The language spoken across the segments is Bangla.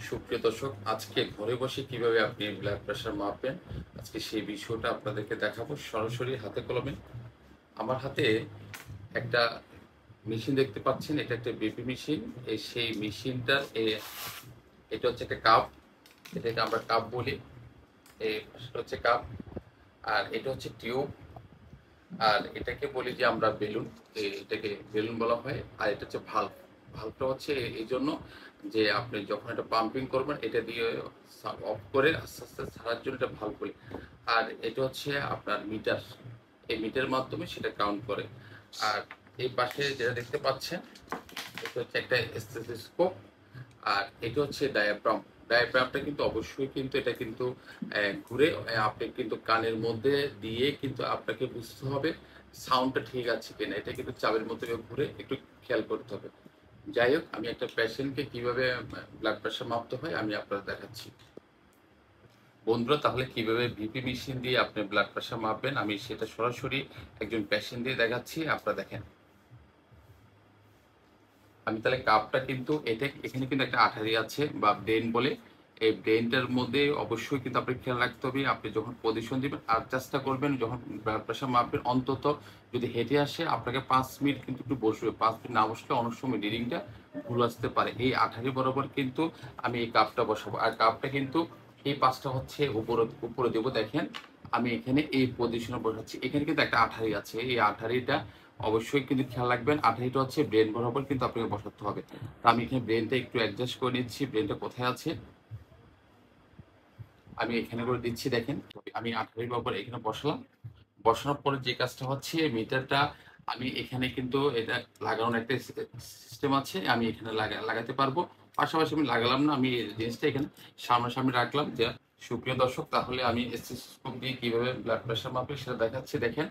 সুপ্রিয় দর্শক, আজকে ঘরে বসে কিভাবে আপনি ব্লাড প্রেশার মাপবেন, আজকে সেই বিষয়টা আপনাদেরকে দেখাবো সরাসরি হাতে কলমে। আমার হাতে একটা মেশিন দেখতে পাচ্ছেন, এটা একটা বিপি মেশিন। সেই মেশিনটার এটা হচ্ছে একটা কাপ, এটাকে আমরা কাপ বলি। সেটা হচ্ছে কাপ, আর এটা হচ্ছে টিউব, আর এটাকে বলি যে আমরা বেলুন। এটাকে বেলুন বলা হয়। আর এটা হচ্ছে ভাল্ব। ভাল্বটা হচ্ছে এই জন্য যে আপনি যখন এটা পাম্পিং করবেন, এটা দিয়ে অফ করে আস্তে আস্তে ছাড়ার জন্য এটা ভাল্ব বলি। আর এটা হচ্ছে আপনার মিটার, এই মিটারের মাধ্যমে সেটা কাউন্ট করে। আর এই পাশে যেটা দেখতে পাচ্ছেন, এটা হচ্ছে একটা স্টেথোস্কোপ। আর এটা হচ্ছে ডায়াফ্রাম। ডায়াফ্রামটা কিন্তু অবশ্যই কিন্তু এটা কিন্তু ঘুরে, আপনি কিন্তু কানের মধ্যে দিয়ে কিন্তু আপনাকে বুঝতে হবে সাউন্ডটা ঠিক আছে কিনা। এটা কিন্তু চাবের মতো ঘুরে, একটু খেয়াল করতে হবে। যাই হোক, আমি একটা পেশেন্টকে কিভাবে ব্লাড প্রেশার মাপতে হয় আমি আপনাদের দেখাচ্ছি। বন্ধুরা, তাহলে কিভাবে ভিপি মেশিন দিয়ে আপনি ব্লাড প্রেশার মাপবেন আমি সেটা সরাসরি একজন পেশেন্ট দিয়ে দেখাচ্ছি। আপনারা দেখেন, আমি তাহলে কাপটা কিন্তু এটা এখানে কিন্তু একটা আঠারি আছে বা ব্রেন বলে। এই ব্রেনটার মধ্যে অবশ্যই কিন্তু আপনি খেয়াল রাখতে হবে, আপনি যখন পজিশন দিবেন আর চেষ্টা করবেন যখন ব্লাড প্রেশার মাপবেন, অন্তত যদি হেঁটে আসে আপনাকে 5 মিনিট কিন্তু একটু বসবে। 5 মিনিট না বসলে অনেক সময় রিডিংটা ভুল আসতে পারে। এই আঠারি বরাবর কিন্তু আমি এই কাপটা বসাবো, আর কাপটা কিন্তু এই পাশটা হচ্ছে উপরে উপরে দেবো। দেখেন, আমি এখানে এই পজিশনে বসাচ্ছি। এখানে কিন্তু একটা আঠারি আছে, এই আঠারিটা অবশ্যই কিন্তু খেয়াল রাখবেন। আঠারিটা হচ্ছে ব্রেন বরাবর কিন্তু আপনাকে বসাতে হবে। তো আমি এখানে ব্রেনটা একটু অ্যাডজাস্ট করে নিচ্ছি। ব্রেনটা কোথায় আছে আমি এখানে করে দিচ্ছি। দেখেন, আমি আঠারির বরাবর এখানে বসালাম। বসানোর পরে যে কাজটা হচ্ছে, মিটারটা আমি এখানে কিন্তু এটা লাগানোর একটা সিস্টেম আছে, আমি এখানে লাগাতে পারবো। পাশাপাশি আমি লাগালাম না, আমি এই জিনিসটা এখানে সামনাসামনি রাখলাম। যে সুপ্রিয় দর্শক, তাহলে আমি স্টেথোস্কোপ দিয়ে কিভাবে ব্লাড প্রেশার মাপি সেটা দেখাচ্ছি। দেখেন,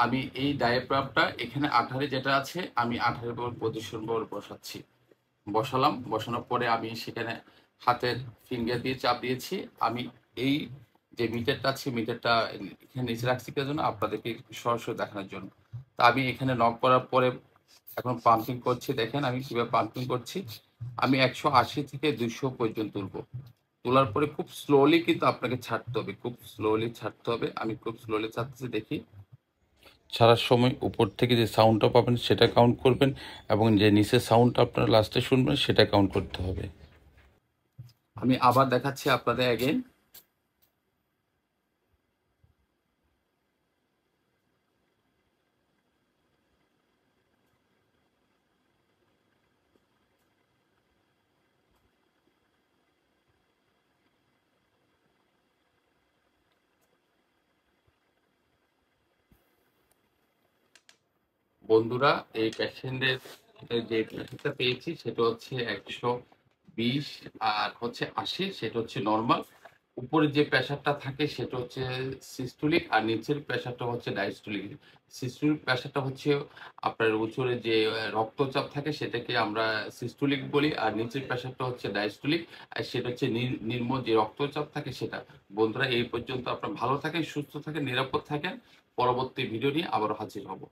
আমি এই ডায়াফ্রামটা এখানে আঠারে যেটা আছে, আমি আঠারের পজিশন বসাচ্ছি। বসালাম, বসানোর পরে আমি সেখানে হাতের ফিঙ্গার দিয়ে চাপ দিয়েছি। আমি এই যে মিটারটা আছে, মিটারটা এখানে নিচে রাখছি কেন জন্য, আপনাদেরকে সরাসরি দেখানোর জন্য। তা আমি এখানে নক করার পরে এখন পাম্পিং করছি। দেখেন আমি কিভাবে পাম্পিং করছি। আমি 180 থেকে 200 পর্যন্ত তুলবো। তোলার পরে খুব স্লোলি কিন্তু আপনাকে ছাড়তে হবে, খুব স্লোলি ছাড়তে হবে। আমি খুব স্লোলি ছাড়তেছি, দেখি। ছাড়ার সময় উপর থেকে যে সাউন্ডটা পাবেন সেটা কাউন্ট করবেন, এবং যে নিচের সাউন্ডটা আপনারা লাস্টে শুনবেন সেটা কাউন্ট করতে হবে। আমি আবার দেখাচ্ছি আপনাদের অ্যাগেন। বন্ধুরা, এই পেশেন্টের যে প্রেশারটা পেয়েছি সেটা হচ্ছে 120, আর হচ্ছে 80, সেটা হচ্ছে নর্মাল। উপরে যে প্রেশারটা থাকে সেটা হচ্ছে সিস্টোলিক, আর নিচের প্রেশারটা হচ্ছে ডায়াস্টোলিক। সিস্টোলিক প্রেশারটা হচ্ছে আপনার উপরে যে রক্তচাপ থাকে সেটাকে আমরা সিস্টোলিক বলি, আর নিচের প্রেশারটা হচ্ছে ডায়াস্টোলিক, আর সেটা হচ্ছে নিম্ন যে রক্তচাপ থাকে সেটা। বন্ধুরা, এই পর্যন্ত আপনারা ভালো থাকেন, সুস্থ থাকেন, নিরাপদ থাকেন। পরবর্তী ভিডিও নিয়ে আবারও হাজির হব।